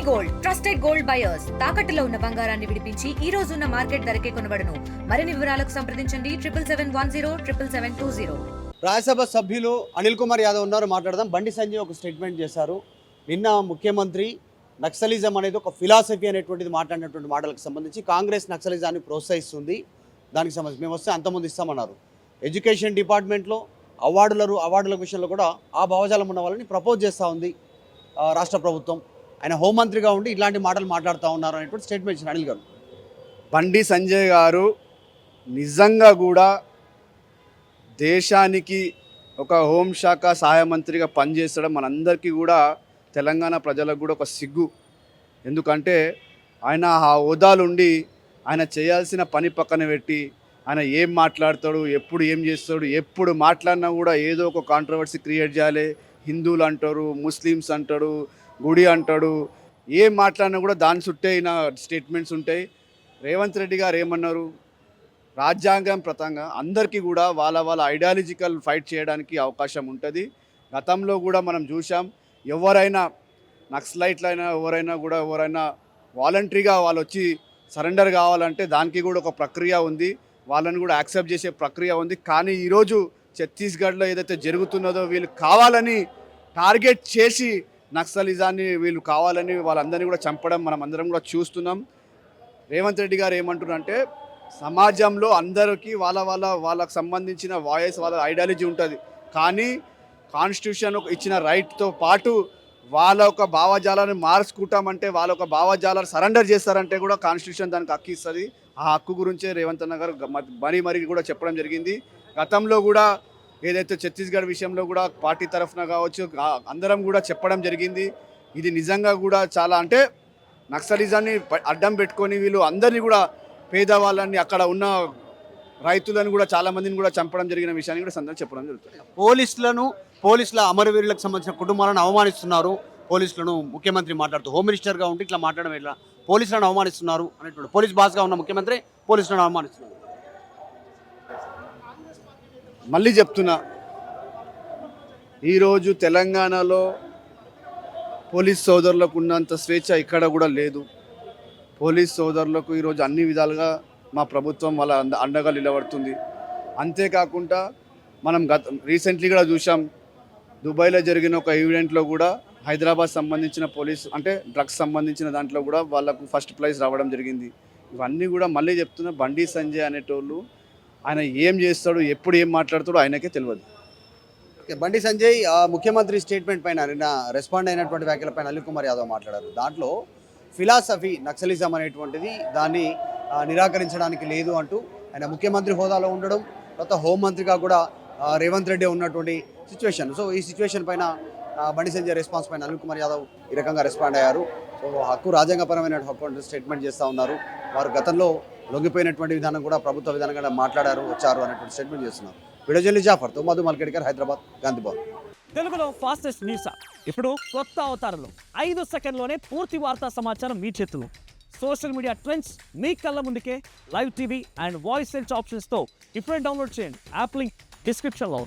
Gold trusted gold buyers తాకట్టులో ఉన్న బంగారాన్ని విడిపించి ఈ రోజు ఉన్న మార్కెట్ ధరకే కొనబడును. మరిన్ని వివరాలకు సంప్రదించండి 7771077720. రాజ్యసభ సభ్యులు అనిల్ కుమార్ యాదవ్ ఉన్నారు, మాట్లాడదాం. బండి సంజయ్ ఒక స్టేట్మెంట్ చేశారు. నిన్న ముఖ్యమంత్రి నక్సలిజం అనేది ఒక ఫిలాసఫీ అనేటువంటిది మాట్లాడినటువంటి మాటలకు సంబంధించి కాంగ్రెస్ నక్సలిజాన్ని ప్రోత్సహిస్తుంది, దానికి సంబంధించి మేము వస్తే అంతమంది ఇస్తామన్నారు. ఎడ్యుకేషన్ డిపార్ట్మెంట్లో అవార్డుల విషయంలో కూడా ఆ భావజాలం ఉన్న వాళ్ళని ప్రపోజ్ చేస్తూ ఉంది రాష్ట్ర ప్రభుత్వం. ఆయన హోంమంత్రిగా ఉండి ఇలాంటి మాటలు మాట్లాడుతూ ఉన్నారు అనేటువంటి స్టేట్మెంట్ ఇచ్చిన అనిల్ గారు. బండి సంజయ్ గారు నిజంగా కూడా దేశానికి ఒక హోంశాఖ సహాయ మంత్రిగా పనిచేస్తడం మనందరికీ కూడా తెలంగాణ ప్రజలకు కూడా ఒక సిగ్గు. ఎందుకంటే ఆయన ఆ హోదాలుండి ఆయన చేయాల్సిన పని పక్కన పెట్టి ఆయన ఏం మాట్లాడతాడు, ఎప్పుడు ఏం చేస్తాడు, ఎప్పుడు మాట్లాడినా కూడా ఏదో ఒక కాంట్రవర్సీ క్రియేట్ చేయాలి. హిందువులు అంటారు, ముస్లిమ్స్ అంటాడు, గుడి అంటాడు, ఏం మాట్లాడినా కూడా దాని చుట్టే అయిన స్టేట్మెంట్స్ ఉంటాయి. రేవంత్ రెడ్డి గారు ఏమన్నారు, రాజ్యాంగం ప్రతంగా అందరికీ కూడా వాళ్ళ ఐడియాలజికల్ ఫైట్ చేయడానికి అవకాశం ఉంటుంది. గతంలో కూడా మనం చూసాం, ఎవరైనా నక్సలైట్లైనా ఎవరైనా వాలంటరీగా వాళ్ళు వచ్చి సరెండర్ కావాలంటే దానికి కూడా ఒక ప్రక్రియ ఉంది, వాళ్ళని కూడా యాక్సెప్ట్ చేసే ప్రక్రియ ఉంది. కానీ ఈరోజు ఛత్తీస్గఢ్లో ఏదైతే జరుగుతున్నదో వీళ్ళు కావాలని టార్గెట్ చేసి నక్సలిజాన్ని వీళ్ళు కావాలని వాళ్ళందరినీ కూడా చంపడం మనం అందరం కూడా చూస్తున్నాం. రేవంత్ రెడ్డి గారు ఏమంటున్నారంటే సమాజంలో అందరికీ వాళ్ళకు సంబంధించిన వాయిస్, వాళ్ళ ఐడియాలజీ ఉంటుంది. కానీ కాన్స్టిట్యూషన్ ఇచ్చిన రైట్తో పాటు వాళ్ళ ఒక భావజాలాన్ని మార్చుకుంటామంటే, వాళ్ళ ఒక భావజాలాన్ని సరెండర్ చేస్తారంటే కూడా కాన్స్టిట్యూషన్ దానికి హక్కు ఇస్తుంది. ఆ హక్కు గురించే రేవంత్ అన్న గారు మరీ కూడా చెప్పడం జరిగింది. గతంలో కూడా ఏదైతే ఛత్తీస్గఢ్ విషయంలో కూడా పార్టీ తరఫున కావచ్చు అందరం కూడా చెప్పడం జరిగింది. ఇది నిజంగా కూడా చాలా అంటే నక్సలిజాన్ని అడ్డం పెట్టుకొని వీళ్ళు అందరినీ కూడా పేదవాళ్ళని అక్కడ ఉన్న రైతులను కూడా చాలామందిని కూడా చంపడం జరిగిన విషయాన్ని కూడా సందర్భంగా చెప్పడం జరుగుతుంది. పోలీసుల అమరవీరులకు సంబంధించిన కుటుంబాలను అవమానిస్తున్నారు. పోలీసులను ముఖ్యమంత్రి మాట్లాడుతూ హోమ్ మినిస్టర్గా ఉండి ఇట్లా మాట్లాడడం ఎట్లా, పోలీసులను అవమానిస్తున్నారు అనేటువంటి పోలీస్ బాస్గా ఉన్న ముఖ్యమంత్రి పోలీసులను అవమానిస్తున్నారు. మళ్ళీ చెప్తున్నా, ఈరోజు తెలంగాణలో పోలీస్ సోదరులకు ఉన్నంత స్వేచ్ఛ ఇక్కడ కూడా లేదు. పోలీస్ సోదరులకు ఈరోజు అన్ని విధాలుగా మా ప్రభుత్వం వాళ్ళ అండగా నిలబడుతుంది. అంతేకాకుండా మనం రీసెంట్లీ కూడా చూసాం, దుబాయ్లో జరిగిన ఒక ఈవెంట్లో కూడా హైదరాబాద్ సంబంధించిన పోలీస్ అంటే డ్రగ్స్ సంబంధించిన దాంట్లో కూడా వాళ్ళకు ఫస్ట్ ప్రైజ్ రావడం జరిగింది. ఇవన్నీ కూడా మళ్ళీ చెప్తున్నా, బండి సంజయ్ అనేటోళ్ళు ఆయన ఏం చేస్తాడు, ఎప్పుడు ఏం మాట్లాడతాడో ఆయనకే తెలియదు. బండి సంజయ్ ముఖ్యమంత్రి స్టేట్మెంట్ పైన నిన్న రెస్పాండ్ అయినటువంటి వ్యాఖ్యలపైన అనిల్ కుమార్ యాదవ్ మాట్లాడారు. దాంట్లో ఫిలాసఫీ నక్సలిజం అనేటువంటిది దాన్ని నిరాకరించడానికి లేదు అంటూ ఆయన ముఖ్యమంత్రి హోదాలో ఉండడం, తర్వాత హోంమంత్రిగా కూడా రేవంత్ రెడ్డి ఉన్నటువంటి సిచ్యువేషన్. సో ఈ సిచ్యువేషన్ పైన బండి సంజయ్ రెస్పాన్స్ పైన అనిల్ కుమార్ యాదవ్ ఈ రకంగా రెస్పాండ్ అయ్యారు. సో హక్కు రాజ్యాంగపరమైన హక్కు స్టేట్మెంట్ చేస్తూ ఉన్నారు. వారు గతంలో లొంగిపోయినటువంటి విధానం కూడా ప్రభుత్వ విధానంగా వచ్చారు అనేటువంటి స్టేట్మెంట్ చేస్తున్నారు. వీడియో జర్నలిస్ట్ జాఫర్తో మధు మల్కేడ్కర్, హైదరాబాద్, గాంధీ భవన్. తెలుగులో ఫాస్టెస్ట్ న్యూస్ ఇప్పుడు కొత్త అవతారంలో 5 సెకండ్లోనే పూర్తి వార్తా సమాచారం మీ చేతులు. సోషల్ మీడియా ట్రెండ్స్ మీ కళ్ళ ముందుకే live TV and voice search ఆప్షన్స్తో ఇప్పుడే డౌన్లోడ్ చేయండి. యాప్ లింక్ డిస్క్రిప్షన్లో.